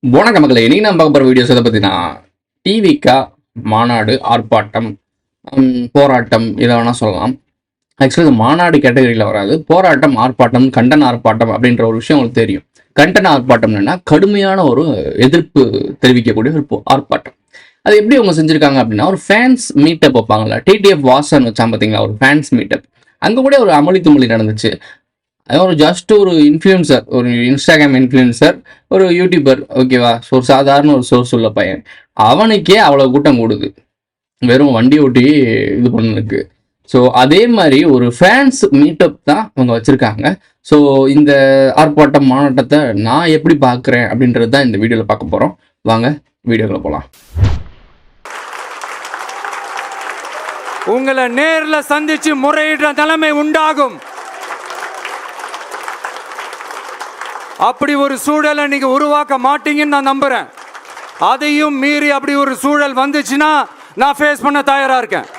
வணக்க மக்களே, இன்னைக்கு நான் பார்க்க போகிற வீடியோஸ் எதை பற்றினா டிவிக்கா மாநாடு, ஆர்ப்பாட்டம், போராட்டம் இதை வேணால் சொல்லலாம். ஆக்சுவலி இது மாநாடு கேட்டகரியில் வராது. போராட்டம், ஆர்ப்பாட்டம், கண்டன ஆர்ப்பாட்டம் அப்படின்ற ஒரு விஷயம் உங்களுக்கு தெரியும். கண்டன ஆர்ப்பாட்டம்னா கடுமையான ஒரு எதிர்ப்பு தெரிவிக்கக்கூடிய ஒரு ஆர்ப்பாட்டம். அது எப்படி அவங்க செஞ்சுருக்காங்க அப்படின்னா, ஒரு ஃபேன்ஸ் மீட்டப் வைப்பாங்களா, டிடிஎஃப் வாசன் வச்சான் பார்த்தீங்களா, ஒரு ஃபேன்ஸ் மீட்டப். அங்கே கூட ஒரு அமளி துமளி நடந்துச்சு. ஒரு ஜஸ்ட் ஒரு இன்ஃப்ளூயன்சர், ஒரு இன்ஸ்டாகிராம் இன்ஃப்ளூயன்சர், ஒரு யூடியூபர், ஓகேவா, ஒரு சாதாரண ஒரு சோர்ஸ் உள்ள பையன், அவனுக்கே அவ்வளோ கூட்டம் கூடுது வெறும் வண்டி ஓட்டி இது பண்ணதுக்கு. ஸோ அதே மாதிரி ஒரு ஃபேன்ஸ் மீட்டப் தான் அவங்க வச்சுருக்காங்க. ஸோ இந்த ஆர்ப்பாட்டம் மாநாட்டத்தை நான் எப்படி பார்க்குறேன் அப்படின்றது தான் இந்த வீடியோவில் பார்க்க போகிறோம். வாங்க வீடியோக்குள்ள போகலாம். உங்களை நேரில் சந்திச்சு முறையிடுற நிலைமை உண்டாகும். அப்படி ஒரு சூழலை நீங்க உருவாக்க மாட்டீங்கன்னு நான் நம்புறேன். அதையும் மீறி அப்படி ஒரு சூழல் வந்துச்சுன்னா நான் ஃபேஸ் பண்ண தயாரா இருக்கேன்.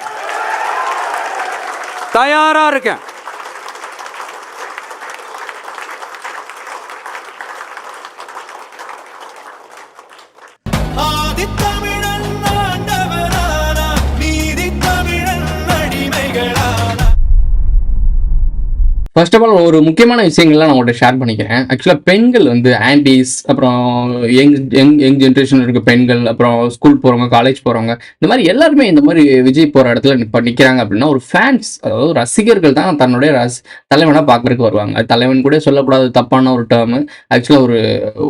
ஃபர்ஸ்ட் ஆஃப் ஆல் ஒரு முக்கியமான விஷயங்கள்லாம் நான் உங்கள்கிட்ட ஷேர் பண்ணிக்கிறேன். ஆக்சுவலாக பெண்கள் வந்து ஆன்டிஸ், அப்புறம் யங் ஜென்ரேஷன் இருக்க பெண்கள், அப்புறம் ஸ்கூல் போகிறவங்க, காலேஜ் போகிறவங்க, இந்த மாதிரி எல்லாருமே இந்த மாதிரி விஜய் போகிற இடத்துல இப்போ நிற்கிறாங்க அப்படின்னா ஒரு ஃபேன்ஸ், அதாவது ரசிகர்கள் தான் தன்னுடைய தலைவனாக பார்க்குறதுக்கு வருவாங்க. அது தலைவன் கூட சொல்லக்கூடாது, தப்பான ஒரு டேர்மு. ஆக்சுவலாக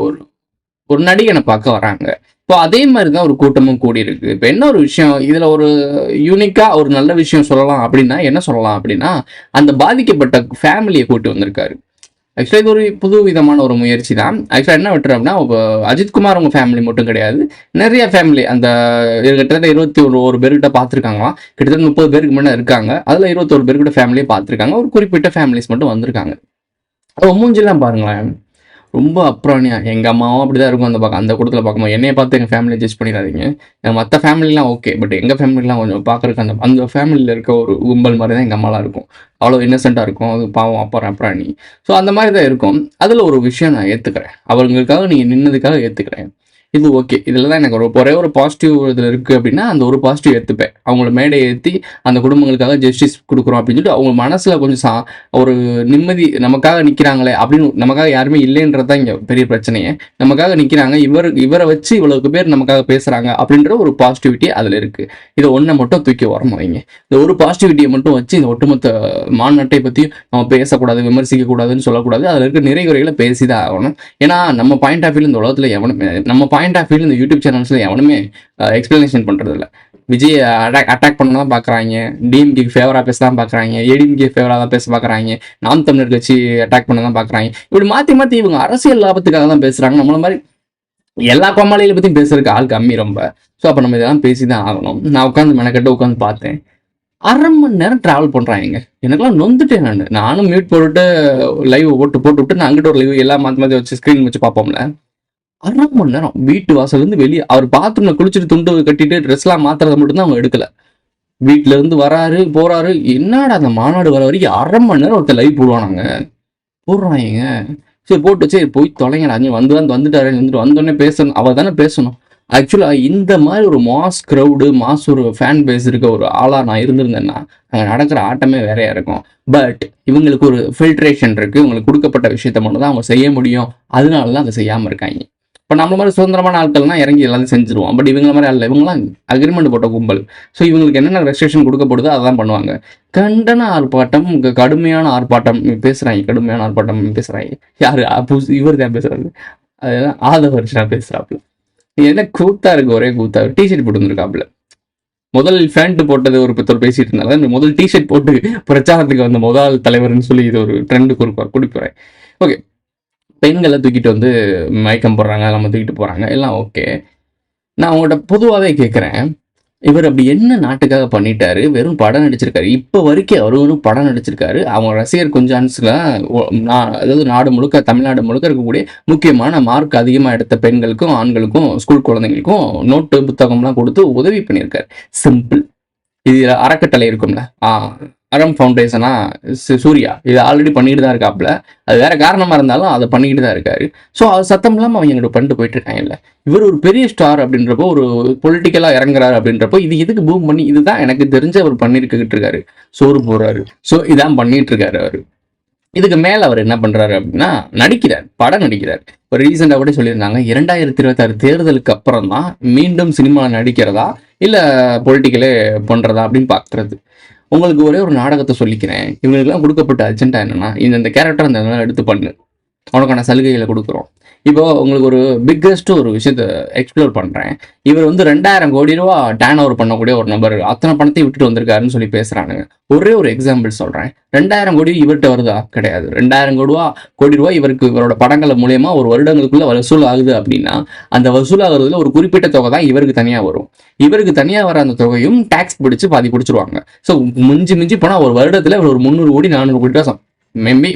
ஒரு ஒரு நடிகனை பார்க்க வராங்க. இப்போ அதே மாதிரி தான் ஒரு கூட்டமும் கூடி இருக்கு. இப்போ என்ன ஒரு விஷயம், இதில் ஒரு யூனிக்காக ஒரு நல்ல விஷயம் சொல்லலாம் அப்படின்னா என்ன சொல்லலாம் அப்படின்னா, அந்த பாதிக்கப்பட்ட ஃபேமிலியை கூட்டி வந்திருக்காரு. ஆக்சுவலாக இது ஒரு புது விதமான ஒரு முயற்சி தான். ஆக்சுவலாக என்ன விட்டுரு அப்படின்னா, அஜித்குமார் அவங்க ஃபேமிலி மட்டும் கிடையாது, நிறைய ஃபேமிலி அந்த கிட்டத்தட்ட 21 பேர்கிட்ட பார்த்துருக்காங்களாம். கிட்டத்தட்ட 30 பேருக்கு முன்னே இருக்காங்க. அதில் 21 பேர்கிட்ட ஃபேமிலியை பார்த்துருக்காங்க. ஒரு குறிப்பிட்ட ஃபேமிலிஸ் மட்டும் வந்திருக்காங்க. மூஞ்சிலாம் பாருங்களேன், ரொம்ப அப்புறானியா. எங்கள் அம்மாவும் அப்படி தான் இருக்கும் அந்த கூட்டத்தில் பார்க்கும்போது. என்னையை பார்த்து எங்கள் ஃபேமிலியை ஜட்ஜ் பண்ணிடாதீங்க. மற்ற ஃபேமிலிலாம் ஓகே, பட் எங்கள் ஃபேமிலிலாம் கொஞ்சம் பார்க்குறதுக்கு அந்த ஃபேமிலியில் இருக்க ஒரு கும்பல் மாதிரி தான் எங்கள் அம்மாலாம் இருக்கும். அவ்வளோ இன்னசென்ட்டாக இருக்கும். அது பாவம் அப்புறாணி. ஸோ அந்த மாதிரி தான் இருக்கும். அதில் ஒரு விஷயம் நான் ஏற்றுக்கிறேன். அவங்களுக்காக நீங்கள் நின்னதுக்காக ஏற்றுக்கிறேன். இது ஓகே. இதில் தான் எனக்கு ஒரே ஒரு பாசிட்டிவ் இதில் இருக்குது அப்படின்னா, அந்த ஒரு பாசிட்டிவ் ஏற்றுப்பேன். அவங்கள மேடை ஏற்றி அந்த குடும்பங்களுக்காக ஜஸ்டிஸ் கொடுக்குறோம் அப்படின்னு சொல்லிட்டு அவங்க மனசில் கொஞ்சம் ஒரு நிம்மதி, நமக்காக நிற்கிறாங்களே அப்படின்னு. நமக்காக யாருமே இல்லைன்றது தான் இங்கே பெரிய பிரச்சனையே. நமக்காக நிற்கிறாங்க, இவரை வச்சு இவ்வளவுக்கு பேர் நமக்காக பேசுகிறாங்க அப்படின்ற ஒரு பாசிட்டிவிட்டி அதில் இருக்குது. இதை ஒன்றை மட்டும் தூக்கி வரணும் வைங்க. இந்த ஒரு பாசிட்டிவிட்டியை மட்டும் வச்சு இந்த ஒட்டுமொத்த மாநாட்டை பற்றி நம்ம பேசக்கூடாது, விமர்சிக்கக்கூடாதுன்னு சொல்லக்கூடாது. அதில் இருக்க நிறைகுறைகளை பேசி தான் ஆகணும். ஏன்னா நம்ம பாயிண்ட் ஆஃப் வியூ இந்த உலகத்தில் எவனுமே, நம்ம பாயிண்ட் ஆஃப் வியூ இந்த யூடியூப் சேனல்ஸ்ல எவனுமே எக்ஸ்பிளனேஷன் பண்றது இல்லை. விஜய் அட்டாக் பண்ண தான் பார்க்குறாங்க, டிஎம்கே ஃபேவராக பேச தான் பார்க்குறாங்க, ஏடிஎம்கே ஃபேவராக தான் பேச பார்க்குறாங்க, நாம் தமிழர் கட்சி அட்டாக் பண்ண தான் பார்க்குறாங்க. இப்படி மாற்றி இவங்க அரசியல் லாபத்துக்காக தான் பேசுகிறாங்க. நம்மள மாதிரி எல்லா கோமாளிகளை பற்றியும் பேசுறதுக்கு ஆள் கம்மி ரொம்ப. ஸோ அப்போ நம்ம இதெல்லாம் பேசி தான் ஆகணும். நான் உட்காந்து மெனக்கட்டு உட்காந்து பார்த்தேன். 1/2 மணி நேரம் ட்ராவல் பண்ணுறாங்க. எனக்குலாம் நொந்துட்டேன். நானும் மியூட் போட்டுட்டு லைவ் போட்டு நான் அங்கிட்ட ஒரு லைவ் எல்லாம் மாற்றி வச்சு ஸ்க்ரீன் வச்சு பார்ப்போம்ல. 1/2 மணி நேரம் வீட்டு வாசல்லேருந்து வெளியே, அவர் பாத்ரூம்ல குளிச்சுட்டு துண்டு கட்டிட்டு ட்ரெஸ்லாம் மாத்துறதை மட்டும்தான் அவங்க எடுக்கல. வீட்டுல இருந்து வராரு போறாரு. என்னடா அந்த மாநாடு வர வரைக்கும் 1/2 மணி நேரம் ஒருத்தர் லைவ் போடுறாங்க. சரி போட்டு, சரி போய் தொலைங்கடா, வந்துட்டாரு, வந்தோடனே பேசணும், அவ தானே பேசணும். ஆக்சுவலா இந்த மாதிரி ஒரு மாஸ் க்ரௌடு, மாஸ் ஒரு ஃபேன் பேஸ் இருக்க ஒரு ஆளா நான் இருந்திருந்தேன்னா அங்கே நடக்கிற ஆட்டமே வேறையா இருக்கும். பட் இவங்களுக்கு ஒரு ஃபில்ட்ரேஷன் இருக்கு. இவங்களுக்கு கொடுக்கப்பட்ட விஷயத்த மட்டும் தான் அவங்க செய்ய முடியும். அதனால தான் அதை செய்யாம இருக்காங்க. இப்போ நம்ம மாதிரி சுதந்திரமான ஆட்கள்னா இறங்கி எல்லாத்தையும் செஞ்சுருவோம். பட் இவங்கள மாதிரி அல்ல. இவங்களாம் அக்ரிமெண்ட் போட்ட கும்பல். ஸோ இவங்களுக்கு என்னென்ன ரெஸ்ட்ரிக்ஷன் கொடுக்கப்படுதோ அதான் பண்ணுவாங்க. கண்டன ஆர்ப்பாட்டம், கடுமையான ஆர்ப்பாட்டம் பேசுகிறாங்க. கடுமையான ஆர்ப்பாட்டம் பேசுகிறாங்க. யார் இவர் தான் பேசுறாரு, அதெல்லாம் ஆதவர்ஷனா பேசுகிறாப்புல. என்ன கூத்தா இருக்கு, ஒரே கூத்தா. டிஷர்ட் போட்டு வந்துருக்காப்புல. முதல் ஃபேண்ட் போட்டது ஒரு பேசிட்டு இருந்தாங்க. முதல் டிஷர்ட் போட்டு பிரச்சாரத்துக்கு வந்த முதல் தலைவர்னு சொல்லி இது ஒரு ட்ரெண்டுக்கு குடிப்பறேன். ஓகே, பெண்களை தூக்கிட்டு வந்து மயக்கம் போடுறாங்க, நம்ம தூக்கிட்டு போகிறாங்க, எல்லாம் ஓகே. நான் அவங்கள்ட்ட பொதுவாகவே கேட்குறேன், இவர் அப்படி என்ன நாட்டுக்காக பண்ணிட்டாரு? வெறும் படம் நடிச்சிருக்காரு. இப்போ வரைக்கும் அவரும் படம் நடிச்சிருக்காரு. அவங்க ரசிகர் கொஞ்சம் அதாவது நாடு முழுக்க, தமிழ்நாடு முழுக்க இருக்கக்கூடிய முக்கியமான மார்க் அதிகமாக எடுத்த பெண்களுக்கும் ஆண்களுக்கும் ஸ்கூல் குழந்தைங்களுக்கும் நோட்டு புத்தகம்லாம் கொடுத்து உதவி பண்ணியிருக்காரு. சிம்பிள். இது அறக்கட்டளை இருக்கும்ல, அறம் ஃபவுண்டேஷனா சூர்யா இது ஆல்ரெடி பண்ணிட்டு தான் இருக்காப்புல. அது வேற காரணமா இருந்தாலும் அதை பண்ணிக்கிட்டு தான் இருக்காரு. ஸோ அது சத்தம் இல்லாமல் அவங்க எங்கிட்ட பண்ணிட்டு போயிட்டு இருக்காங்கல்ல. இவர் ஒரு பெரிய ஸ்டார் அப்படின்றப்போ, ஒரு பொலிட்டிக்கலா இறங்குறாரு அப்படின்றப்போ, இது எதுக்கு பூம் பண்ணி, இதுதான் எனக்கு தெரிஞ்ச அவர் பண்ணிருக்கிட்டு இருக்காரு. சோறு போடுறாரு. ஸோ இதான் பண்ணிட்டு இருக்காரு அவரு. இதுக்கு மேல அவர் என்ன பண்றாரு அப்படின்னா, நடிக்கிறார், படம் நடிக்கிறார். இப்போ ரீசெண்டா கூட சொல்லியிருந்தாங்க, 2026 தேர்தலுக்கு அப்புறம் தான் மீண்டும் சினிமாவில் நடிக்கிறதா இல்ல பொலிட்டிக்கலே பண்றதா அப்படின்னு பாக்குறது. உங்களுக்கு ஒரே ஒரு நாடகத்தை சொல்லிக்கிறேன். இவங்களுக்குலாம் கொடுக்கப்பட்ட அஜெண்டா என்னன்னா, இந்த கேரக்டர் அந்த எடுத்து பண்ணு, உனக்கான சலுகைகளை கொடுக்குறோம். இப்போ உங்களுக்கு ஒரு பிக்கஸ்ட் ஒரு விஷயத்த எக்ஸ்ப்ளோர் பண்றேன். இவர் வந்து 2000 கோடி ரூபா டேர்ன் ஓவர் பண்ணக்கூடிய ஒரு நபர், அத்தனை பணத்தையும் விட்டுட்டு வந்திருக்காருன்னு சொல்லி பேசுறானுங்க. ஒரே ஒரு எக்ஸாம்பிள் சொல்றேன். 2000 கோடி இவர்கிட்ட வருதா? கிடையாது. 2000 கோடி ரூபா இவருக்கு இவரோட படங்கள் மூலயமா ஒரு வருடங்களுக்குள்ள வசூல் ஆகுது அப்படின்னா, அந்த வசூல் ஆகுறதுல ஒரு குறிப்பிட்ட தொகை தான் இவருக்கு தனியா வரும். இவருக்கு தனியா வர அந்த தொகையும் டாக்ஸ் பிடிச்சு பாதி பிடிச்சிருவாங்க. ஸோ மிஞ்சி போனா ஒரு வருடத்துல ஒரு 300 கோடி 400 கோடி ரூபா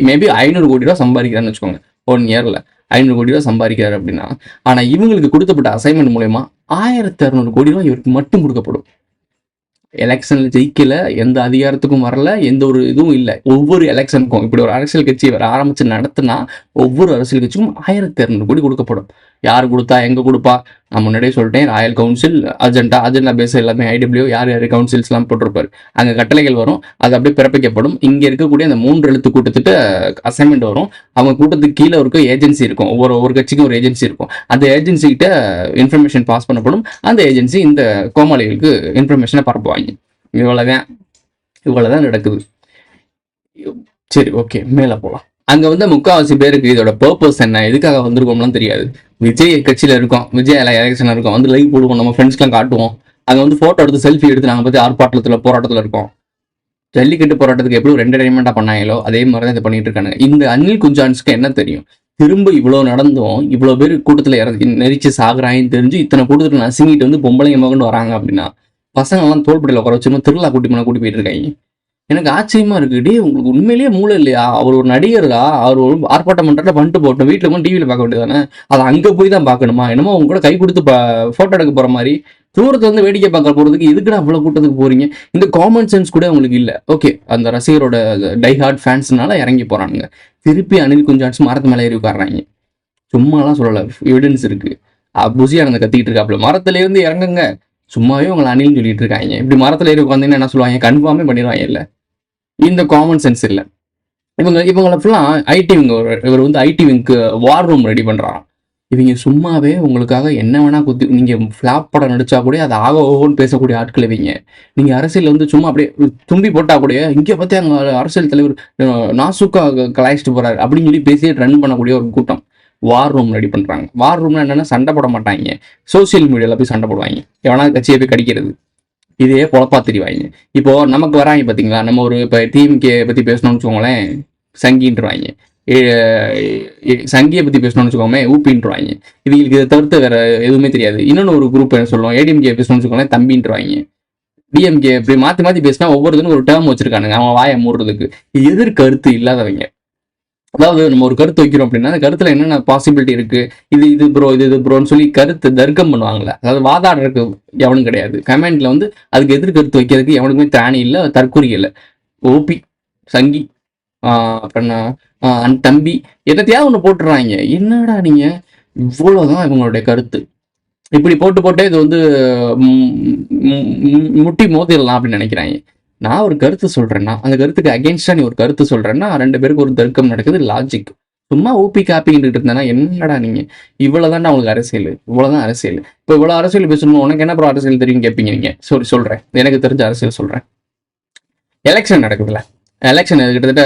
மேபி 500 கோடி ரூபா சம்பாதிக்கிறான்னு வச்சுக்கோங்க. 1 இயர்ல 500 கோடி ரூபா சம்பாதிக்கிறாரு அப்படின்னா, ஆனா இவங்களுக்கு கொடுக்கப்பட்ட அசைன்மெண்ட் மூலயமா 1600 கோடி ரூபா இவருக்கு மட்டும் கொடுக்கப்படும். எலெக்ஷன்ல ஜெயிக்கல, எந்த அதிகாரத்துக்கும் வரல, எந்த ஒரு இதுவும் இல்லை. ஒவ்வொரு எலெக்ஷனுக்கும் இப்படி ஒரு அரசியல் கட்சி இவர் ஆரம்பிச்சு நடத்தினா, ஒவ்வொரு அரசியல் கட்சிக்கும் 1600 கோடி கொடுக்கப்படும். யார் கொடுத்தா, எங்க கொடுப்பா, நான் முன்னாடியே சொல்லிட்டேன். ராயல் கவுன்சில் அஜெண்டா பேஸ் எல்லாமே IW யார் கவுன்சில்ஸ் எல்லாம் போட்டிருப்பாரு. அங்க கட்டளைகள் வரும், அது அப்படியே பிறப்பிக்கப்படும். இங்க இருக்கக்கூடிய அந்த 3 எழுத்து கூட்டத்திட்ட அசைன்மெண்ட் வரும். அவங்க கூட்டத்துக்கு கீழே இருக்க ஏஜென்சி இருக்கும். ஒவ்வொரு கட்சிக்கும் ஒரு ஏஜென்சி இருக்கும். அந்த ஏஜென்சி கிட்ட இன்ஃபர்மேஷன் பாஸ் பண்ணப்படும். அந்த ஏஜென்சி இந்த கோமாளிகளுக்கு இன்ஃபர்மேஷனை பரப்புவாங்க. இவ்வளவுதான் நடக்குது. சரி, ஓகே, மேல போலாம். அங்க வந்து முக்காவாசி பேருக்கு இதோட பர்பஸ் என்ன, எதுக்காக வந்திருக்கோம்லாம் தெரியாது. விஜய் கட்சியில இருக்கோம், விஜய் எலெக்ஷன் இருக்கோம், வந்து லைவ் போடுவோம், நம்ம ஃப்ரெண்ட்ஸ்லாம் காட்டுவோம். அங்க வந்து போட்டோ எடுத்து செல்ஃபி எடுத்து நாங்கள் பத்தி ஆர்ப்பாட்டத்தில் போராட்டத்தில் இருக்கோம். ஜல்லிக்கட்டு போராட்டத்துக்கு எப்படி ஒரு என்டர்டைன்மெண்டா பண்ணாங்களோ அதே மாதிரி தான் இதை பண்ணிட்டு இருக்காங்க. இந்த அனில் குஞ்சான்ஸ்க்கு என்ன தெரியும்? திரும்ப இவ்வளவு நடந்தும் இவ்வளவு பேர் கூட்டத்துல நெரிச்சு சாகுறாங்கன்னு தெரிஞ்சு இத்தனை கூட்டத்துல நசுங்கிட்டு வந்து பொம்பளைங்க மகன் வராங்க அப்படின்னா, பசங்க எல்லாம் தோல்படியில் உட்கார வச்சு திருவிழா கூட்டி போயிட்டு இருக்காங்க. எனக்கு ஆச்சரியமா இருக்கு. டே, உங்களுக்கு உண்மையிலேயே மூளை இல்லையா? அவர் ஒரு நடிகரா? அவர் ஒரு ஆர்ப்பாட்டம் பண்றத பண்ணிட்டு போட்டோம், வீட்டுல போய் டிவியில பார்க்க வேண்டியதானே? அதை அங்க போய் தான் பார்க்கணுமா? என்னமோ அவங்க கூட கை கொடுத்து போட்டோ எடுக்க போற மாதிரி தூரத்துல வந்து வேடிக்கை பார்க்க போறதுக்கு எதுக்குடா அவ்வளவு கூட்டத்துக்கு போறீங்க? இந்த காமன் சென்ஸ் கூட உங்களுக்கு இல்ல. ஓகே, அந்த ரசிகரோட டைஹார்ட் ஃபேன்ஸ்னால இறங்கி போறானுங்க. திருப்பி அனில் குஞ்சான்ஸ் மரத்து மேலே ஏறி உட்காடுறாங்க. சும்மாலாம் சொல்லல, எவிடன்ஸ் இருக்கு. புசியானந்த கத்திக்கிட்டு இருக்காப்புல, மரத்துல இருந்து இறங்குங்க. சும்மாவே உங்களை அணில்னு சொல்லிட்டு இருக்காங்க. இப்படி மரத்துல ஏறி உட்காந்தீங்கன்னா என்ன சொல்லுவாங்க? கன்ஃபார்மே பண்ணிடுவாங்க. இல்ல, இந்த காமன் சென்ஸ் இல்லை. இவங்களை ஃபுல்லா ஐடி விங், இவர் வந்து ஐடி விங்க்கு வார் ரூம் ரெடி பண்றாராம். இவங்க சும்மாவே உங்களுக்காக என்ன வேணா குத்தி, நீங்க ஃபிளாப் படம் நடிச்சா கூட அது ஆக ஓகோன்னு பேசக்கூடிய ஆட்கள் இவங்க. நீங்க அரசியல் வந்து சும்மா அப்படியே தும்பி போட்டா கூட இங்க பத்தி அங்க அரசியல் தலைவர் நாசுக்கா கலாய்ச்சிட்டு போறாரு அப்படின்னு சொல்லி பேசி ரன் பண்ணக்கூடிய ஒரு கூட்டம். வார் ரூம் ரெடி பண்றாங்க. வார் ரூம்னா என்னன்னா, சண்டை போட மாட்டாங்க, சோசியல் மீடியால போய் சண்டை போடுவாங்க. எவனா கட்சியை போய் கடிக்கிறது, இதே பொழப்பா தெரிவாங்க. இப்போ நமக்கு வராங்க பாத்தீங்களா, நம்ம ஒரு இப்போ டிஎம்கே பத்தி பேசணும்னு வச்சுக்கோங்களேன், சங்கின்ட்டுருவாங்க. சங்கியை பத்தி பேசணும்னு வச்சுக்கோங்க, ஊப்பின்ட்டுருவாங்க. இவங்களுக்கு இதை தவிர்த்து வேற எதுவுமே தெரியாது. இன்னொன்னு ஒரு குரூப் என்ன சொல்லுவோம், ஏடிஎம்கே பேசணும்னு வச்சுக்கோங்களேன், தம்பின்ட்டுருவாங்க. டிஎம்கே இப்படி மாத்தி பேசினா ஒவ்வொருத்தரும் ஒரு டேர்ம் வச்சிருக்கானுங்க அவன் வாயை மூடுறதுக்கு. எதிர்கருத்து இல்லாதவங்க. அதாவது நம்ம ஒரு கருத்து வைக்கிறோம் அப்படின்னா, அந்த கருத்துல என்னென்ன பாசிபிலிட்டி இருக்கு, இது ப்ரோ, இது ப்ரோன்னு சொல்லி கருத்து தர்க்கம் பண்ணுவாங்கல்ல. அதாவது வாதாடுறதுக்கு எவனும் கிடையாது. கமெண்ட்ல வந்து அதுக்கு எதிர்கருத்து வைக்கிறதுக்கு எவனுக்குமே திராணி இல்லை, தற்கொலை இல்லை. ஓபி, சங்கி, அப்புறம் தம்பி, என்னத்தையாவது ஒன்று போட்டுறாங்க. என்னடா நீங்க, இவ்வளவுதான் இவங்களுடைய கருத்து. இப்படி போட்டே இது வந்து முட்டி மோதிடலாம் அப்படின்னு நினைக்கிறாங்க. நான் ஒரு கருத்து சொல்றேன்னா, அந்த கருத்துக்கு அகேன்ஸ்டா நீ ஒரு கருத்து சொல்றேன்னா, 2 பேருக்கு ஒரு தர்க்கம் நடக்குது, லாஜிக். சும்மா ஊப்பி காப்பிக்கிட்டு இருந்தேன்னா என்னடா நீங்க, இவ்வளவுதான் உங்களுக்கு அரசியல், இவ்வளவுதான் அரசியல். இப்போ இவ்வளவு அரசியல் பேசணும், உனக்கு என்ன ப்ரோ அரசியல் தெரியும் கேட்பீங்க நீங்க. சொல்றேன், எனக்கு தெரிஞ்ச அரசியல் சொல்றேன். எலெக்ஷன் நடக்குதுல்ல, எலெக்ஷன் கிட்டத்தட்ட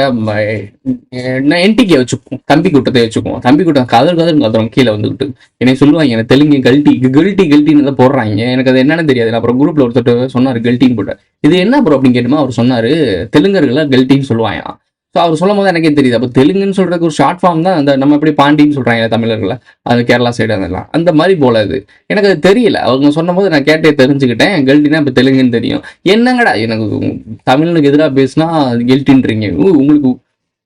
என்டிகே வச்சுக்குவோம், தம்பி கூட்டத்தை வச்சுக்குவோம். தம்பி கூட்டம் கதறும் கீழே வந்துக்கிட்டு என்னை சொல்லுவாங்க, எனக்கு தெலுங்கு கல்ட்டின்னு தான் போடுறாங்க. எனக்கு அது என்னன்னு தெரியாது. அப்புறம் குரூப்ல ஒருத்தர் சொன்னாரு கல்ட்டின்னு போட்டார். இது என்ன ப்ரோ அப்படின்னு கேட்டுமா, அவர் சொன்னாரு தெலுங்கர்களை கல்ட்டின்னு சொல்லுவாங்க. ஸோ அவர் சொல்லும் போது எனக்கே தெரியுது. அப்போ தெலுங்குன்னு சொல்றதுக்கு ஒரு ஷார்ட் ஃபார்ம் தான் அந்த நம்ம எப்படி பாண்டின்னு சொல்றாங்க தமிழர்களை, அது கேரளா சைடு அதெல்லாம் அந்த மாதிரி போல. அது எனக்கு அது தெரியல, அவங்க சொன்னும் போது நான் கேட்டே தெரிஞ்சுக்கிட்டேன். கெல்ட்டினா இப்போ தெலுங்குன்னு தெரியும். என்னங்கடா எனக்கு தமிழனுக்கு எதிராக பேசினா கெல்ட்டின்றீங்க, உங்களுக்கு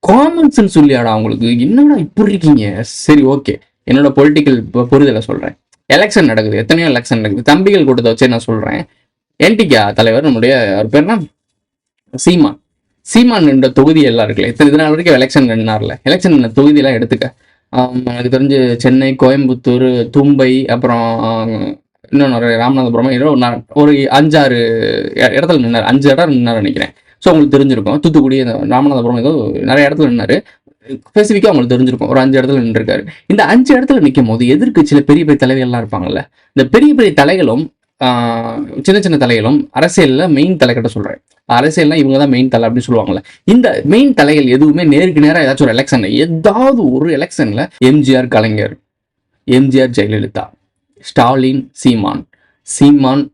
காமன் சென்ஸ் சொல்லியாடா உங்களுக்கு, என்னடா இப்படி இருக்கீங்க? சரி, ஓகே, என்னோட பொலிட்டிக்கல் புரிதலை சொல்றேன். எலெக்ஷன் நடக்குது, எத்தனையோ எலெக்ஷன் நடக்குது. தம்பிகள் கூட்டத்தை வச்சு நான் சொல்றேன். என்டிகே தலைவர் நம்முடைய அவர் பேர்னா சீமான். சீமான் என்ற தொகுதி எல்லாம் இருக்குல்ல, இது நாள் வரைக்கும் எலெக்ஷன் நின்னார்ல, எலெக்ஷன் நின்ன தொகுதியெல்லாம் எடுத்துக்க. எனக்கு தெரிஞ்சு சென்னை, கோயம்புத்தூர், தும்பை, அப்புறம் இன்னொன்று ராமநாதபுரம், ஏதோ ஒரு 5-6 இடத்துல நின்னார். 5 இடம் நின்னார் நினைக்கிறேன். ஸோ உங்களுக்கு தெரிஞ்சிருக்கும். தூத்துக்குடி, ராமநாதபுரம், ஏதோ நிறைய இடத்துல நின்னாரு. ஸ்பெசிஃபிக்காக உங்களுக்கு தெரிஞ்சிருக்கும். ஒரு 5 இடத்துல நின்றுருக்காரு. இந்த 5 இடத்துல நிற்கும் போது எதிர்க்கட்சியில பெரிய பெரிய தலைகள்லாம் இருப்பாங்கல்ல, இந்த பெரிய பெரிய தலைகளும் சின்ன சின்ன தலைகளும் அரசியல்ல மெயின் தலைக்கிட்ட சொல்றேன். அரசியல்னா இவங்க தான் மெயின் தலை அப்படின்னு சொல்லுவாங்கல்ல. இந்த மெயின் தலைகள் எதுவுமே நேருக்கு நேரம் ஏதாச்சும் ஒரு எலெக்ஷன்ல, ஏதாவது ஒரு எலெக்ஷன்ல எம்ஜிஆர் கலைஞர், எம்ஜிஆர் ஜெயலலிதா, ஸ்டாலின் சீமான், சீமான்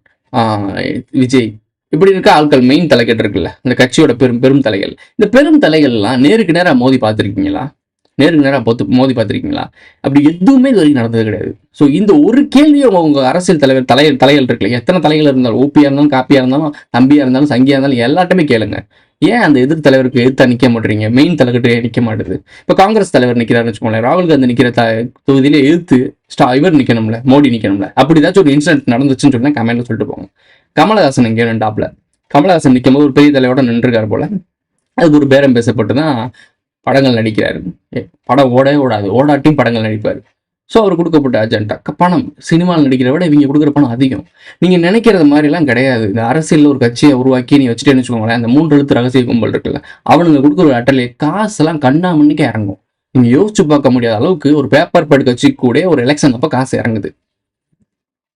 விஜய், இப்படி இருக்க ஆட்கள் மெயின் தலைக்கிட்ட இருக்குல்ல, இந்த கட்சியோட பெரும் தலைகள். இந்த பெரும் தலைகள்லாம் நேருக்கு நேரம் மோதி பார்த்துருக்கீங்களா? நேருக்கு நேராக மோதி பார்த்துருக்கீங்களா? அப்படி எதுவுமே இது வரைக்கும் நடந்தது கிடையாது. ஸோ இந்த ஒரு கேள்வியும் உங்க அரசியல் தலைகள் இருக்குல்ல, எத்தனை தலைகள் இருந்தாலும், ஓபியா இருந்தாலும், காப்பியா இருந்தாலும், தம்பியா இருந்தாலும், சங்கியா இருந்தாலும் எல்லாத்தையுமே கேளுங்க. ஏன் அந்த எதிர் தலைவருக்கு எதிர்த்தா நிற்க மாட்டீங்க? மெயின் தலைக்கிட்டே நிற்க மாட்டுது. இப்போ காங்கிரஸ் தலைவர் நிற்கிறாருன்னு வச்சுக்கோங்களேன், ராகுல் காந்தி நிற்கிற தொகுதியிலே எதிர்த்து இவர் நிற்கணும்ல, மோடி நிற்கணும்ல. அப்படி ஏதாச்சும் ஒரு இன்சிடென்ட் நடந்துச்சுன்னு சொன்னா கமெண்ட்ல சொல்லிட்டு போங்க. கமலஹாசன் இங்கே ரெண்டாப்ல, கமலஹாசன் நிற்கும் போது ஒரு பெரிய தலையோட நின்றுருக்காரு போல. அதுக்கு ஒரு பேரம் பேசப்பட்டு தான் படங்கள் நடிக்கிறாரு. படம் ஓடாட்டியும் படங்கள் நடிப்பார். ஸோ அவர் கொடுக்கப்பட்ட அஜெண்டா பணம். சினிமாவில் நடிக்கிறத விட இவங்க கொடுக்குற பணம் அதிகம். நீங்கள் நினைக்கிறது மாதிரிலாம் கிடையாது. இந்த அரசியலில் ஒரு கட்சியை உருவாக்கி நீ வச்சுட்டேன்னு வச்சுக்கோங்களேன், அந்த 3 எழுத்து ரகசிய கும்பல் இருக்குல்ல, அவனுங்க கொடுக்குற ஒரு அட்டலே காசெல்லாம் கண்ணாமண்ணிக்கு இறங்கும். நீங்கள் யோசிச்சு பார்க்க முடியாத அளவுக்கு ஒரு பேப்பர் பேட் கட்சி கூட ஒரு எலெக்ஷன் அப்போ காசு இறங்குது.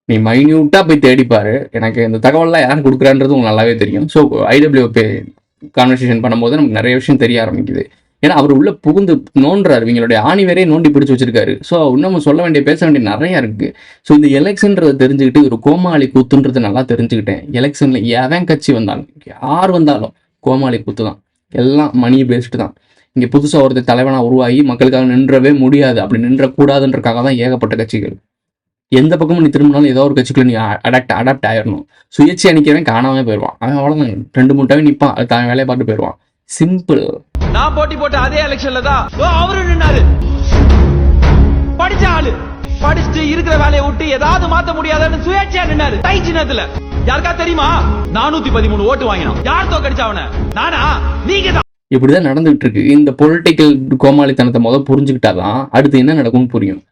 நீ மைன்யூட்டாக போய் தேடிப்பாரு. எனக்கு இந்த தகவல்லாம் யாரும் கொடுக்குறான்றது உங்களுக்கு நல்லாவே தெரியும். ஸோ IWP கான்வர்சேஷன் பண்ணும்போது நமக்கு நிறைய விஷயம் தெரிய ஆரம்பிக்குது. ஏன்னா அவர் உள்ள புகுந்து நோன்றாரு, இவங்களுடைய ஆணிவரே நோண்டி பிடிச்சி வச்சிருக்காரு. ஸோ இன்னமும் சொல்ல வேண்டிய பேச வேண்டிய நிறைய இருக்கு. ஸோ இந்த எலெக்ஷன்றதை தெரிஞ்சுக்கிட்டு ஒரு கோமாளி கூத்துன்றது நல்லா தெரிஞ்சுக்கிட்டேன். எலெக்ஷன்ல எவன் கட்சி வந்தாலும், யார் வந்தாலும் கோமாளி கூத்து தான். எல்லாம் மணி பேஸ்டு தான். இங்கே புதுசாக ஒருத்தர் தலைவனாக உருவாகி மக்களுக்காக நின்றவே முடியாது, அப்படி நின்றக்கூடாதுன்றக்காக தான் ஏகப்பட்ட கட்சிகள். எந்த பக்கமும் நீ திரும்பினாலும் ஏதோ ஒரு கட்சிக்குள்ள நீ அடாப்ட் ஆயிடணும். சுயேட்சை அணிக்கிறவன் காணாம போயிடுவான். அவன் அவ்வளோதான் 2-3 நிற்பான், அது தான் வேலையை பார்த்து போயிடுவான். சிம்பிள். நான் போட்டி போட்ட அதே எலெக்ஷன்ல தான் அவரு நின்னாரு. படிச்ச ஆளு படிச்சுட்டு இருக்கிற வேலையை விட்டு ஏதாவது மாத்த முடியாதுன்னு சுயேட்சையா நின்னாரு. தை சின்னத்துல யாருக்கா தெரியுமா 413 ஓட்டு வாங்கினான். யார் தோக்கடிச்சா அவன? நானா? நீங்க தான். இப்படிதான் நடந்துகிட்டு இருக்கு. இந்த பொலிட்டிக்கல் கோமாளித்தனத்தை புரிஞ்சுக்கிட்டாதான் அடுத்து என்ன நடக்கும்னு புரியும்.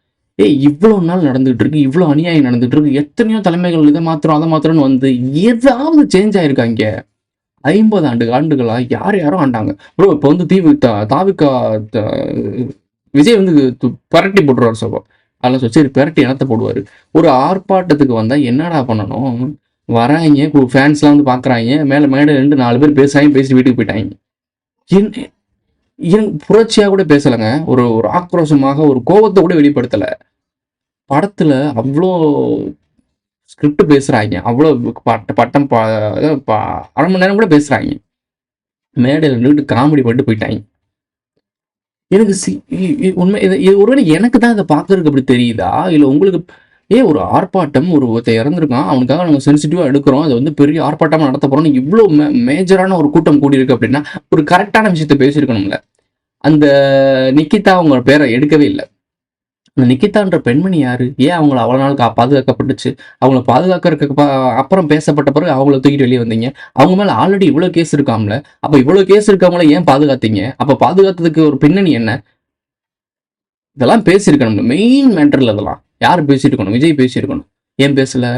இவ்வளவு நாள் நடந்துகிட்டு இருக்கு, இவ்வளவு அநியாயம் நடந்துட்டு இருக்கு, எத்தனையோ தலைமைகள் இதை மாத்திரம் அதை மாத்திரம்னு வந்து ஏதாவது சேஞ்ச் ஆயிருக்காங்க. 50 ஆண்டுகளா யாரும் ஆண்டாங்க ப்ரோ. இப்போ வந்து தாவிகா விஜய் வந்து பரட்டி போட்டுருவார் சோபம். அதெல்லாம் சரி பரட்டி இனத்தை போடுவார். ஒரு ஆர்ப்பாட்டத்துக்கு வந்தால் என்னடா பண்ணணும்? வராங்க, ஃபேன்ஸ்லாம் வந்து பார்க்குறாங்க, மேலே 4 பேர் பேசிட்டு வீட்டுக்கு போயிட்டாங்க. புரட்சியாக கூட பேசலைங்க. ஒரு ஆக்ரோஷமாக ஒரு கோபத்தை கூட வெளிப்படுத்தலை. படத்தில் அவ்வளோ ஸ்கிரிப்ட் பேசுகிறாங்க, அவ்வளோ பட்டம் 1/2 மணி நேரம் கூட பேசுகிறாங்க. மேடையில் நின்றுட்டு காமெடி பண்ணிட்டு போயிட்டாங்க. எனக்கு உண்மை இது ஒருவேளை எனக்கு தான் இதை பார்க்கறதுக்கு அப்படி தெரியுதா, இல்லை உங்களுக்கு? ஒரு ஆர்ப்பாட்டம், ஒருத்தர் இறந்துருக்கான், அவனுக்காக நம்ம சென்சிட்டிவாக எடுக்கிறோம், அதை வந்து பெரிய ஆர்ப்பாட்டமாக நடத்த போகிறோம், இவ்வளோ மேஜரான ஒரு கூட்டம் கூடியிருக்கு அப்படின்னா ஒரு கரெக்டான விஷயத்த பேசியிருக்கணும்ல. அந்த நிக்கிதா அவங்க பேரை எடுக்கவே இல்லை. அந்த நிக்கிதான்ற பெண்மணி யாரு? ஏன் அவங்கள அவ்வளோ நாள் பாதுகாக்கப்பட்டுச்சு? அவங்கள பாதுகாக்கிறதுக்கு அப்புறம் பேசப்பட்ட பிறகு அவங்கள தூக்கிட்டு வெளியே வந்தீங்க. அவங்க மேலே ஆல்ரெடி இவ்வளோ கேஸ் இருக்காமல, அப்போ இவ்வளோ கேஸ் இருக்கவங்கள ஏன் பாதுகாத்தீங்க? அப்போ பாதுகாத்ததுக்கு ஒரு பின்னணி என்ன? இதெல்லாம் பேசியிருக்கணும். மெயின் மேட்டரில் இதெல்லாம் யார் பேசியிருக்கணும்? விஜய் பேசியிருக்கணும். ஏன் பேசல?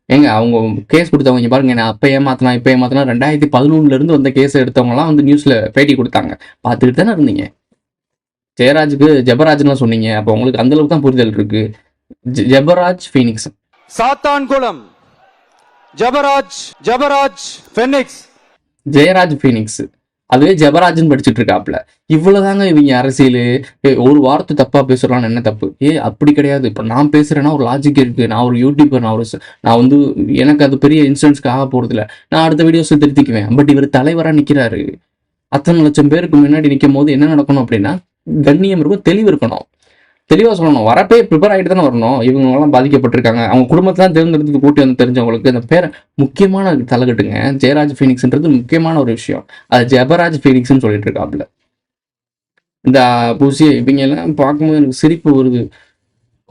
ஏங்க அவங்க கேஸ் கொடுத்தவங்க பாருங்க, நான் அப்போ ஏமாத்தினா 2011 வந்த கேஸ் எடுத்தவங்கலாம் வந்து நியூஸில் பேட்டி கொடுத்தாங்க, பார்த்துக்கிட்டு தானே இருந்தீங்க. ஜெபராஜ்லாம் சொன்னீங்க. அப்போ உங்களுக்கு அந்த அளவுக்கு தான் புரிதல் இருக்கு. ஜெபராஜ் ஃபீனிக்ஸ், சாத்தான்குளம் ஜெபராஜ் ஃபீனிக்ஸ், ஜெயராஜ் ஃபீனிக்ஸ், அதுவே ஜெபராஜ்னு படிச்சுட்டு இருக்காப்ல. இவ்வளவுதாங்க இவங்க அரசியல். ஒரு வார்த்தை தப்பா பேசுறான்னு என்ன தப்பு? அப்படி கிடையாது. இப்போ நான் பேசுறேன்னா ஒரு லாஜிக் இருக்கு. நான் ஒரு யூடியூபர், நான் வந்து எனக்கு அது பெரிய இன்சூரன்ஸ்க்கு ஆக போறது இல்லை. நான் அடுத்த வீடியோஸ் திருத்திக்குவேன். பட் இவர் தலைவரா நிக்கிறாரு. அத்தனை லட்சம் பேருக்கு முன்னாடி நிற்கும் போது என்ன நடக்கணும் அப்படின்னா, கண்ணியம் இருக்கும், தெளிவு இருக்கணும், தெளிவா சொல்லணும். வரப்பே ப்ரிப்பேர் ஆகிட்டு தானே வரணும். இவங்கெல்லாம் பாதிக்கப்பட்டிருக்காங்க, அவங்க குடும்பத்தான் தேர்ந்தெடுத்து கூட்டி வந்து தெரிஞ்சவங்களுக்கு இந்த பேரை முக்கியமான தலைகட்டுங்க. ஜெயராஜ் ஃபீனிக்ஸ்ன்றது முக்கியமான ஒரு விஷயம். அது ஜெபராஜ் ஃபீனிக்ஸ்ன்னு சொல்லிட்டு இருக்காப்புல. இந்த பூசிய இவங்க எல்லாம் பார்க்கும்போது எனக்கு சிரிப்பு வருது.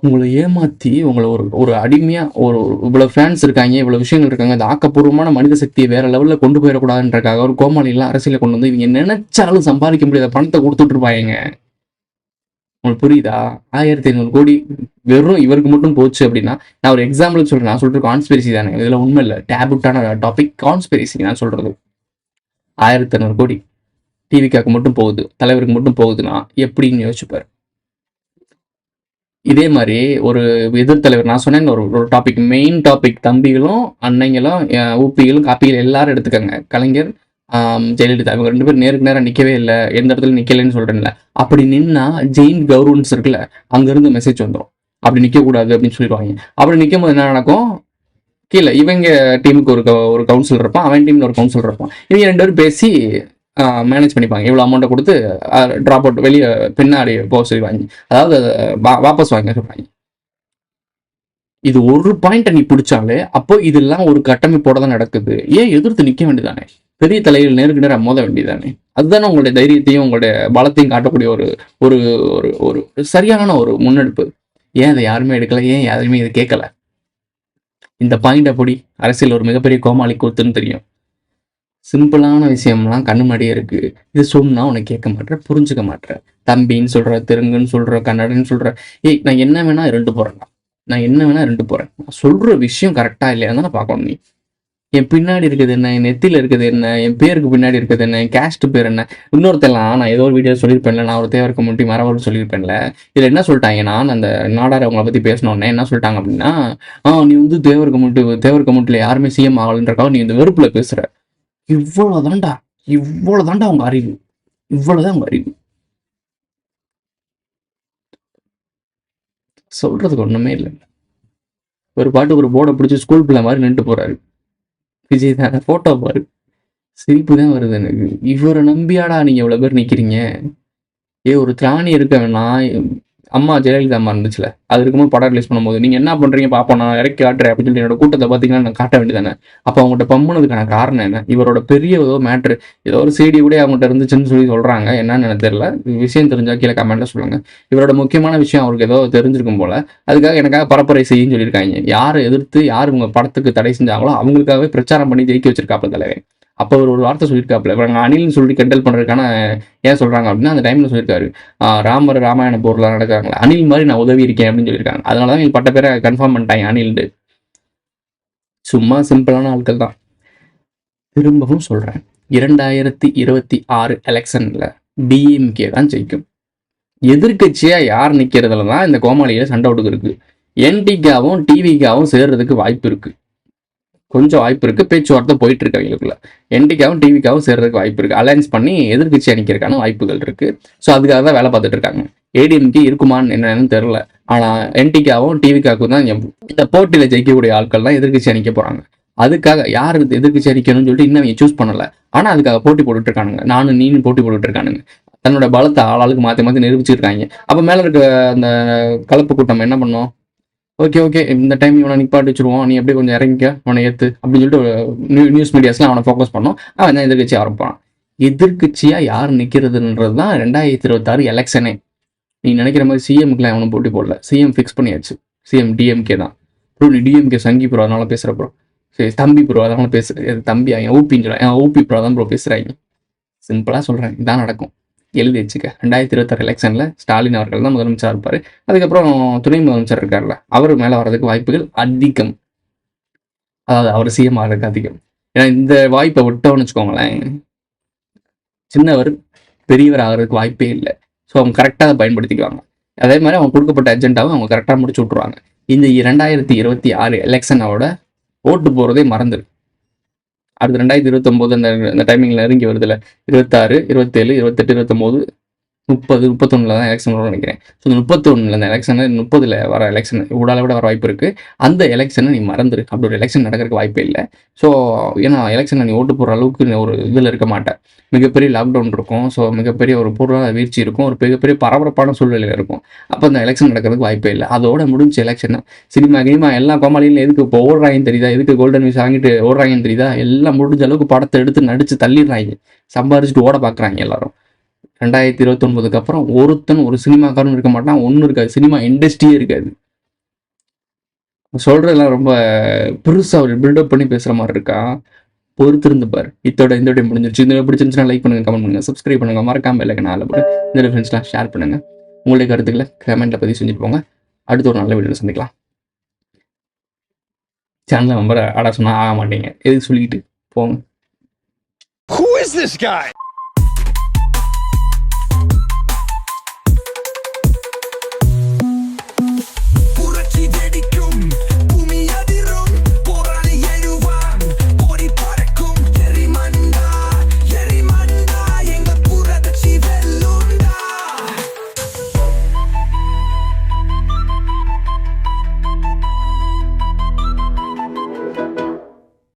உங்களை ஏமாத்தி உங்களை ஒரு ஒரு அடிமையா ஒரு இவ்வளவு ஃபேன்ஸ் இருக்காங்க, இவ்வளவு விஷயங்கள் இருக்காங்க, இந்த ஆக்கப்பூர்வமான மனித சக்தியை வேற லெவல்ல கொண்டு போயிடக்கூடாதுன்றக்காக ஒரு கோமாளி எல்லாம் அரசியல கொண்டு வந்து இவங்க நினைச்சாலும் சம்பாதிக்க முடியாத பணத்தை கொடுத்துட்டு இருப்பாங்க. உங்களுக்கு புரியுதா? 1500 கோடி வெறும் இவருக்கு மட்டும் போச்சு அப்படின்னா, நான் ஒரு எக்ஸாம்பிள் சொல்றேன். நான் சொல்றது கான்ஸ்பிரசி தானே, இதுல உண்மை இல்லை, டேபுட்டான டாபிக் கான்ஸ்பிரசி நான் சொல்றது. 1500 கோடி டிவிக்காக்கு மட்டும் போகுது, தலைவருக்கு மட்டும் போகுதுன்னா எப்படின்னு யோசிச்சுப்பாரு. இதே மாதிரி ஒரு எதிர்த்தலைவர் நான் சொன்னேன் ஒரு டாபிக், மெயின் டாபிக், தம்பிகளும் அன்னைங்களும் ஊப்பிகளும் காப்பிகள் எல்லாரும் எடுத்துக்கங்க. கலைஞர், ஜெயலலிதா இவங்க 2 பேரும் நேருக்கு நேரம் நிற்கவே இல்லை, எந்த இடத்துல நிற்கலைன்னு சொல்றேன்ல. அப்படி நின்னா ஜெயின் கவர்னன்ஸ் இருக்குல்ல, அங்கேருந்து மெசேஜ் வந்துடும் அப்படி நிற்கக்கூடாது அப்படின்னு சொல்லிடுவாங்க. அப்படி நிற்கும் போது என்ன நடக்கும், கீழே இவங்க டீமுக்கு ஒரு கவுன்சிலர் இருப்பான், அவன் டீமில் ஒரு கவுன்சிலர் இருப்பான். இவங்க 2 பேரும் பேசி மேனேஜ் பண்ணிப்பாங்க. இவ்வளோ அமௌண்ட்டை கொடுத்து ட்ராப் அவுட் வெளியே பின்னாடி போக சொல்லி வாங்கி, அதாவது வாபஸ் வாங்க சொல்லுவாங்க. இது ஒரு பாயிண்ட்டை நீ பிடிச்சாலே அப்போ இதெல்லாம் ஒரு கட்டமைப்போட தான் நடக்குது. ஏன் எதிர்த்து நிற்க வேண்டியதானே, பெரிய தலைகள் நேருக்கு நேரம் மோத வேண்டியதானே. அதுதானே உங்களுடைய தைரியத்தையும் உங்களுடைய பலத்தையும் காட்டக்கூடிய ஒரு ஒரு ஒரு சரியான ஒரு முன்னெடுப்பு. ஏன் அதை யாருமே எடுக்கல, ஏன் யாருமே இதை கேட்கல? இந்த பாயிண்ட் அப்படி அரசியல் ஒரு மிகப்பெரிய கோமாளி கூத்துன்னு தெரியும். சிம்பிளான விஷயம்லாம் கண்ணு முன்னாடியே இருக்கு. இது சொன்னா உனக்கு கேட்க மாட்டேற, புரிஞ்சுக்க மாட்டேற. தம்பின்னு சொல்ற, தெலுங்குன்னு சொல்ற, கன்னடன்னு சொல்ற. ஏய், நான் என்ன வேணா 2 போறேன்டா, நான் என்ன வேணா 2 போறேன். நான் சொல்ற விஷயம் கரெக்டா இல்லையா தான் பார்க்கணும். நீ என் பின்னாடி இருக்குது என்ன, என் நெத்தியில் இருக்குது என்ன, என் பேருக்கு பின்னாடி இருக்குது என்ன, என் கேஸ்ட் பேர் என்ன. இன்னொருத்தெல்லாம் நான் ஏதோ ஒரு வீடியோ சொல்லியிருப்பேன்ல, நான் ஒரு தேவர் கம்யூனிட்டி மரவர் சொல்லியிருப்பேன்ல. இதில் என்ன சொல்லிட்டாங்க, நான் அந்த நாடார் அவங்கள பற்றி பேசினோன்னே என்ன சொல்லிட்டாங்க அப்படின்னா, நீ வந்து தேவர் கம்யூனிட்டியில் யாருமே சிஎம் ஆகலன்றக்காக நீ இந்த வெறுப்பில் பேசுகிற. இவ்வளோதான்டா உங்க அறிவு, இவ்வளோதான் உங்க அறிவு. சொல்றதுக்கு ஒண்ணுமே இல்லை. ஒரு பாட்டு ஒரு போர்டை பிடிச்சி ஸ்கூல் பிள்ளை மாதிரி நின்று போறாரு விஜய் தான். போட்டோ பாரு, சிரிப்பு தான் வருது எனக்கு. இவரை நம்பியாடா நீங்க எவ்வளவு பேர் நிக்கிறீங்க? ஒரு திராணி இருக்க வேணாம். அம்மா ஜெயலலிதா அம்மா இருந்துச்சுல, அது இருக்கும்போது படம் ரிலீஸ் பண்ணும்போது நீங்க என்ன பண்றீங்க பாப்போம், நான் இறக்கி காட்டுறேன் அப்படின்னு சொல்லி என்னோட கூட்டத்தை பார்த்தீங்கன்னா நான் காட்ட வேண்டியதானே. அப்போ அவங்கள்ட்ட பம்புனதுக்கான காரணம் என்ன? இவரோட பெரிய ஏதோ மேட்ரு, ஏதோ ஒரு CD கூட அவங்கள்ட்ட இருந்துச்சுன்னு சொல்லி சொல்றாங்க. என்னன்னு எனக்கு தெரியல, விஷயம் தெரிஞ்சா கீழே கமெண்ட்ல சொல்லுங்க. இவரோட முக்கியமான விஷயம் அவருக்கு ஏதோ தெரிஞ்சிருக்கும் போல, அதுக்காக எனக்காக பரப்புரை செய்யுன்னு சொல்லியிருக்காங்க. யாரை எதிர்த்து யார் உங்க படத்துக்கு தடை செஞ்சாங்களோ அவங்களுக்காகவே பிரச்சாரம் பண்ணி ஜெயிக்க வச்சிருக்காப்ல தலைவன். அப்போ ஒரு வார்த்தை சொல்லியிருக்காப்புல, இப்போ நாங்கள் அணில்னு சொல்லி கெண்டல் பண்ணுறதுக்கான ஏன் சொல்கிறாங்க அப்படின்னா, அந்த டைமில் சொல்லியிருக்காரு, ராமர் ராமாயண போர்லாம் நடக்கிறாங்களா, அணில் மாதிரி நான் உதவி இருக்கேன் அப்படின்னு சொல்லியிருக்காங்க. அதனால தான் எங்களுக்கு பட்ட பேரை கன்ஃபார்ம் பண்ணிட்டாங்க அணில்ண்டு. சும்மா சிம்பிளான ஆட்கள் தான். திரும்பவும் சொல்கிறேன், 2026 எலெக்ஷனில் டிஎம்கே தான் ஜெயிக்கும். எதிர்கட்சியாக யார் நிற்கிறதுல தான் இந்த கோமாளியில் சண்டை ஓட்டுக்கு இருக்குது. என்டிகாவும் டிவிக்காவும் சேர்றதுக்கு வாய்ப்பு இருக்குது, கொஞ்சம் வாய்ப்பு இருக்குது. பேச்சுவார்த்தை போயிட்டு இருக்கு அவங்களுக்குள்ள. என்டிகாவும் டிவிக்காவும் சேர்றதுக்கு வாய்ப்பு இருக்குது. அலையன்ஸ் பண்ணி எதிர்கட்சி அணிக்கிறதுக்கான வாய்ப்புகள் இருக்குது. ஸோ அதுக்காக தான் வேலை பார்த்துட்டு இருக்காங்க. ஏடிஎம்கே இருக்குமான்னு என்னன்னு தெரில. ஆனால் என்டிகாவும் டிவிக்காவுக்கும் தான் இந்த போட்டியில் ஜெயிக்கக்கூடிய ஆட்கள் தான் எதிர்கட்சி அணிக்க போகிறாங்க. அதுக்காக யார் எதிர்கட்சி அணிக்கணும்னு சொல்லிட்டு இன்னும் அவங்க சூஸ் பண்ணலை. ஆனால் அதுக்காக போட்டி போட்டுட்டு இருக்கானுங்க. நானும் நீனும் போட்டி போட்டுட்டு இருக்கானுங்க. தன்னோட பலத்தை ஆளாளுக்கு மாற்றி மாற்றி நிரூபிச்சிருக்காங்க. அப்போ மேலே இருக்க அந்த கலப்பு கூட்டம் என்ன பண்ணோம், ஓகே இந்த டைம் இவனை நிப்பாட்டி வச்சுருவோம், நீ அப்படியே கொஞ்சம் இறங்கிக்க, அவனை ஏற்று அப்படின்னு சொல்லிட்டு நியூஸ் மீடியாஸ்லாம் அவனை ஃபோக்கஸ் பண்ணோம். அவன் தான் எதிர்கட்சி ஆரம்பிப்பான். எதிர்கட்சியாக யார் நிற்கிறதுன்றது தான் 2026 எலெக்ஷனே. நீ நினைக்கிற மாதிரி சிஎம்க்குலாம் அவனும் போட்டி போடல. சிஎம் ஃபிக்ஸ் பண்ணியாச்சு. சிஎம் டிஎம்கே தான். ப்ரோ நீ டிஎம்கே சங்கி ப்ரோ அதனால பேசுகிற ப்ரோ, சரி தம்பி ப்ரோ அதனால பேசுகிறேன், தம்பி அவங்க ஊப்பின்னு சொல்கிறேன், ஊபி ப்ரோ தான் ப்ரோ பேசுகிறாங்க. சிம்பிளாக சொல்கிறேன், இதான் நடக்கும். எழுதி வச்சுக்க. 2026 எலெக்ஷனில் ஸ்டாலின் அவர்கள் தான் முதலமைச்சராக இருப்பார். அதுக்கப்புறம் துணை முதலமைச்சர் இருக்கார்ல, அவர் மேலே வர்றதுக்கு வாய்ப்புகள் அதிகம். அதாவது அவர் சிஎம் ஆகிறதுக்கு அதிகம். ஏன்னா இந்த வாய்ப்பை விட்டோம்னு வச்சுக்கோங்களேன், சின்னவர் பெரியவர் ஆகிறதுக்கு வாய்ப்பே இல்லை. ஸோ அவங்க கரெக்டாக அதை பயன்படுத்திக்குவாங்க. அதே மாதிரி அவங்க கொடுக்கப்பட்ட அஜெண்டாவை அவங்க கரெக்டாக முடிச்சு விட்ருவாங்க. இந்த 2026 எலெக்ஷனோட ஓட்டு போகிறதே மறந்துடு. அடுத்து 2029 அந்த டைமிங்கில் நெருங்கி வருதுல, 26, 27, 28, 29, 30, 31 தான் எலெக்ஷன் வரும்னு நினைக்கிறேன். ஸோ 31 அந்த எலெக்ஷனு 30 வர எலெக்ஷன் ஊடால விட வர வாய்ப்பு இருக்குது. அந்த எலெக்ஷனை நீ மறந்துரு. அப்படி ஒரு எலெக்ஷன் நடக்கிறதுக்கு வாய்ப்பே இல்லை. ஸோ ஏன்னா எலெக்ஷனில் நீ ஓட்டு போடுற அளவுக்கு ஒரு இதில் இருக்க மாட்டேன். மிகப்பெரிய லாக்டவுன் இருக்கும். ஸோ மிகப்பெரிய ஒரு பொருளாதார வீழ்ச்சி இருக்கும். ஒரு மிகப்பெரிய பரபரப்பான சூழ்நிலையில் இருக்கும். அப்போ அந்த எலெக்ஷன் நடக்கிறதுக்கு வாய்ப்பே இல்லை. அதோட முடிஞ்ச எலெக்ஷன் சினிமா எல்லா கோமாளியிலும் எதுக்கு இப்போ ஓடுறாங்கன்னு தெரியுதா, எதுக்கு கோல்டன் நியூஸ் வாங்கிட்டு ஓடுறாங்கன்னு தெரியுதா, எல்லாம் முடிஞ்ச அளவுக்கு படத்தை எடுத்து நடிச்சு தள்ளிடுறாங்க, சம்பாரிச்சுட்டு ஓட பார்க்குறாங்க எல்லாரும். 2029 அப்புறம் ஒருத்தன் ஒரு சினிமாக்காரன் இருக்க மாட்டான், ஒன்றும் இருக்காது, சினிமா இண்டஸ்ட்ரியே இருக்காது. சொல்றதெல்லாம் ரொம்ப பெருசா ஒரு பில்டப் பண்ணி பேசுற மாதிரி இருக்கா. பொறுத்திருந்து பாரு. இதோட இந்த வீடியோ முடிஞ்சிருச்சு. இந்த வீடியோ பிடிச்சிருந்துச்சுன்னா லைக் பண்ணுங்க, கமெண்ட் பண்ணுங்க, சப்ஸ்கிரைப் பண்ணுங்க, மறக்காம பெல் ஐகானை ஆல்ல போட்டு இந்த ஃப்ரெண்ட்ஸ்லாம் ஷேர் பண்ணுங்க. உங்களுடைய கருத்துக்களை கமெண்ட்ல பதிவு செஞ்சுட்டு போங்க. அடுத்த ஒரு நல்ல வீடியோவில் சந்திக்கலாம். சேனல் நம்பர் ஆட சொன்னா ஆக மாட்டீங்க. எதுக்கு சொல்லிக்கிட்டு போங்க. Who is this guy?